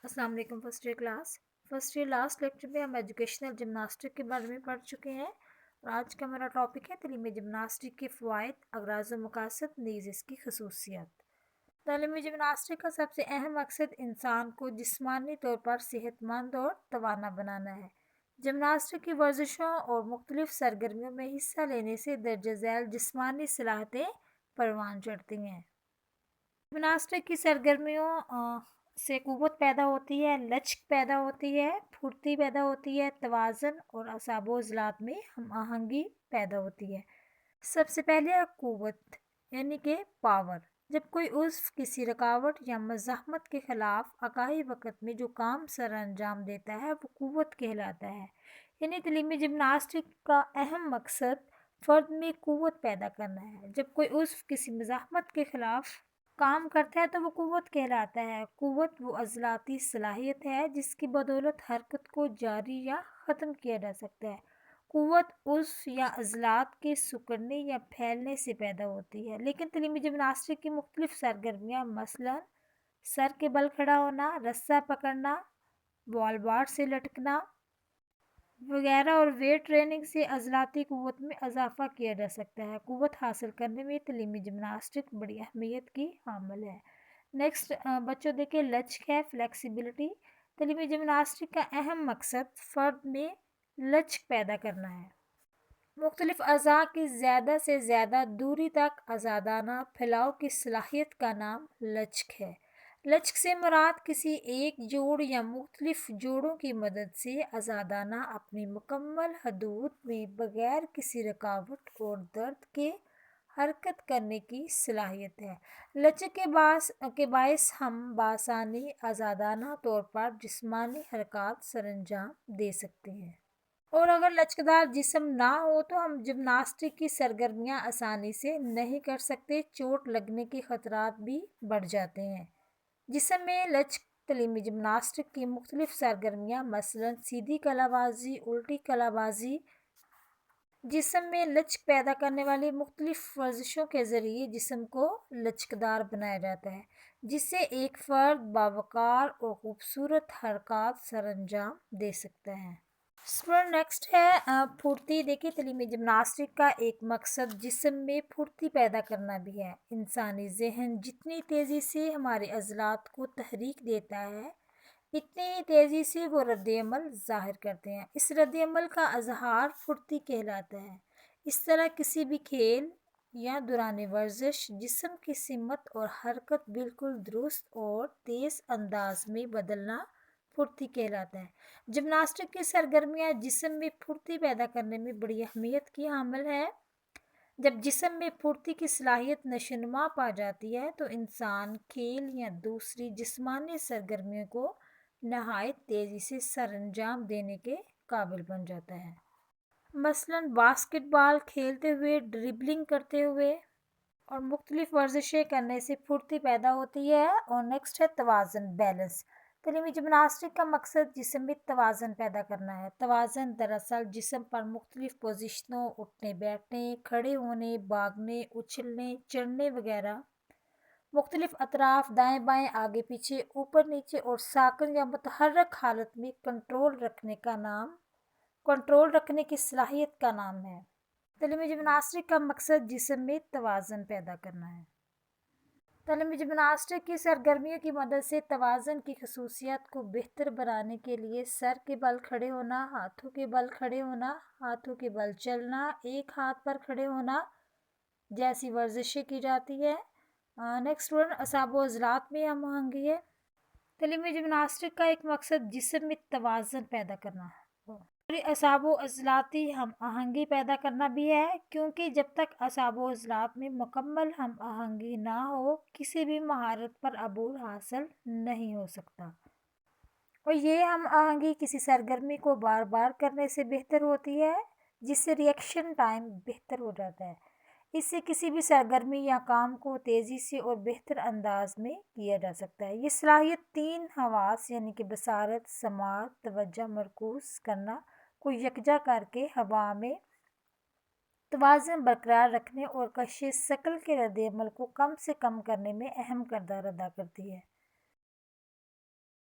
अस्सलाम वालेकुम। First year last lecture में हम एजुकेशनल जिमनास्टिक के बारे में पढ़ चुके हैं और आज का मेरा टॉपिक है तालीमी जिमनास्टिक के फ़वाइद, अगराज़ व मकासद, नीज़ इसकी खसूसियात। तालीमी जिमनास्टिक का सबसे अहम मकसद इंसान को जिस्मानी तौर पर सेहतमंद और तवाना बनाना है। जिमनास्टिक की वर्जिशों और मुख्तलिफ सरगर्मियों में हिस्सा लेने से दर्ज झैल जिस्मानी सलाहियतें परवान चढ़ती हैं। जिमनास्टिक की सरगर्मियों से क़ुव्वत पैदा होती है, लचक पैदा होती है, फुर्ती पैदा होती है, तवाज़न और असाबो अज़लात में हम आहंगी पैदा होती है। सबसे पहले क़ुव्वत यानी कि पावर। जब कोई उज़्व किसी रुकावट या मज़ाहमत के ख़िलाफ़ आगाही वक़्त में जो काम सर अंजाम देता है वो क़ुव्वत कहलाता है। यानी तालीमी जिमनास्टिक का अहम मकसद फ़र्द में क़ुव्वत पैदा करना है। जब कोई उज़्व किसी मज़ाहमत के ख़िलाफ़ काम करता है तो वो क़ुव्वत कहलाता है। क़ुव्वत वो अज़लाती सलाहियत है जिसकी बदौलत हरकत को जारी या ख़त्म किया जा सकता है। क़ुव्वत उज़्व या अज़लात के सिकुड़ने या फैलने से पैदा होती है। लेकिन तालीमी जिमनास्टिक की मुख्तलिफ सरगर्मियाँ मसलन सर के बल खड़ा होना, रस्सा पकड़ना, वॉल बार से लटकना वगैरह और वेट ट्रेनिंग से अज़लाती क़ुव्वत में इजाफ़ा किया जा सकता है। क़ुव्वत हासिल करने में तालीमी जिमनास्टिक बड़ी अहमियत की हामिल है। नेक्स्ट बच्चों देखें, लचक है, फ्लेक्सिबिलिटी। तालीमी जिमनास्टिक का अहम मकसद फ़र्द में लचक पैदा करना है। मुख्तलिफ अज़ा की ज़्यादा से ज़्यादा दूरी तक आज़ादाना फैलाव की सलाहियत का नाम लचक है। लचक से मुराद किसी एक जोड़ या मुख्तलिफ जोड़ों की मदद से आज़ादाना अपनी मुकम्मल हदूद में बग़ैर किसी रुकावट और दर्द के हरकत करने की सलाहियत है। लचक के बायस हम बासानी आज़ादाना तौर पर जिस्मानी हरकत सरअंजाम दे सकते हैं। और अगर लचकदार जिस्म ना हो तो हम जिमनास्टिक की सरगर्मियाँ आसानी से नहीं कर सकते। चोट लगने के ख़तरात भी बढ़ जाते हैं। जिस्म में लचक तालीमी जिमनास्टिक की मुख्तलिफ सरगर्मियाँ मसलन सीधी कलाबाजी, उल्टी कलाबाजी। जिस्म में लचक पैदा करने वाली मुख्तलिफ वर्जिशों के ज़रिए जिस्म को लचकदार बनाया जाता है जिससे एक फ़र्द बावकार और ख़ूबसूरत हरकत सरअंजाम दे सकता है। स्टूडेंट नेक्स्ट है फुर्ती। देखिए, तालीमी जिमनास्टिक का एक मकसद जिस्म में फुर्ती पैदा करना भी है। इंसानी जहन जितनी तेज़ी से हमारे अज़लात को तहरीक देता है इतनी ही तेज़ी से वो रद्द-ए-अमल ज़ाहिर करते हैं। इस रद्द-ए-अमल का इज़हार फुर्ती कहलाता है। इस तरह किसी भी खेल या दौरान वर्जिश जिस्म की सिमत और हरकत बिल्कुल दुरुस्त और तेज़ अंदाज में बदलना फुर्ती कहलाता है। जिमनास्टिक की सरगर्मियाँ जिस्म में फुर्ती पैदा करने में बड़ी अहमियत की हामिल है। जब जिस्म में फुर्ती की सलाहियत नशोनुमा पा जाती है तो इंसान खेल या दूसरी जिस्मानी सरगर्मियों को नहायत तेज़ी से सरअंजाम देने के काबिल बन जाता है। मसलन बास्केटबॉल खेलते हुए, ड्रिबलिंग करते हुए और मुख्तलिफ वर्जिशें करने से फुर्ती पैदा होती है। और नेक्स्ट है तवाज़न, बैलेंस। तालीमी जिमनास्टिक का मकसद जिस्म में तवाज़न पैदा करना है। तवाज़न दरअसल जिस्म पर मुख्तलिफ पोजीशनों, उठने बैठने, खड़े होने, भागने, उछलने, चढ़ने वगैरह मुख्तलिफ अतराफ़, दाएँ बाएँ, आगे पीछे, ऊपर नीचे और साकन या मुतहर्रक हालत में कंट्रोल रखने की सलाहियत का नाम है। तालीमी जिमनास्टिक का मकसद जिस्म में तवाज़न पैदा करना है। तालीमी जिमनास्टिक की सरगर्मियों की मदद से तवाज़न की खसूसियात को बेहतर बनाने के लिए सर के बल खड़े होना, हाथों के बल खड़े होना, हाथों के बल चलना, एक हाथ पर खड़े होना जैसी वर्जिशें की जाती है। नेक्स्ट वन असाबो अज़लात में हम आहंगी है। तालीमी जिमनास्टिक का एक मकसद जिस्म में तवाज़न पैदा करना है। असाबो अज़लाती हम आहंगी पैदा करना भी है क्योंकि जब तक असाबो अज़लात में मुकम्मल हम आहंगी ना हो किसी भी महारत पर अबूर हासिल नहीं हो सकता। और ये हम आहंगी किसी सरगर्मी को बार बार करने से बेहतर होती है जिससे रिएक्शन टाइम बेहतर हो जाता है। इससे किसी भी सरगर्मी या काम को तेज़ी से और बेहतर अंदाज में किया जा सकता है। ये सलाहियत 3 हवास यानी कि बसारत, समात, तवज्जो मरकूज़ करना को यकजा करके हवा में तवाज़न बरकरार रखने और कशिश शकल के रद्द-ए-अमल को कम से कम करने में अहम किरदार अदा करती है।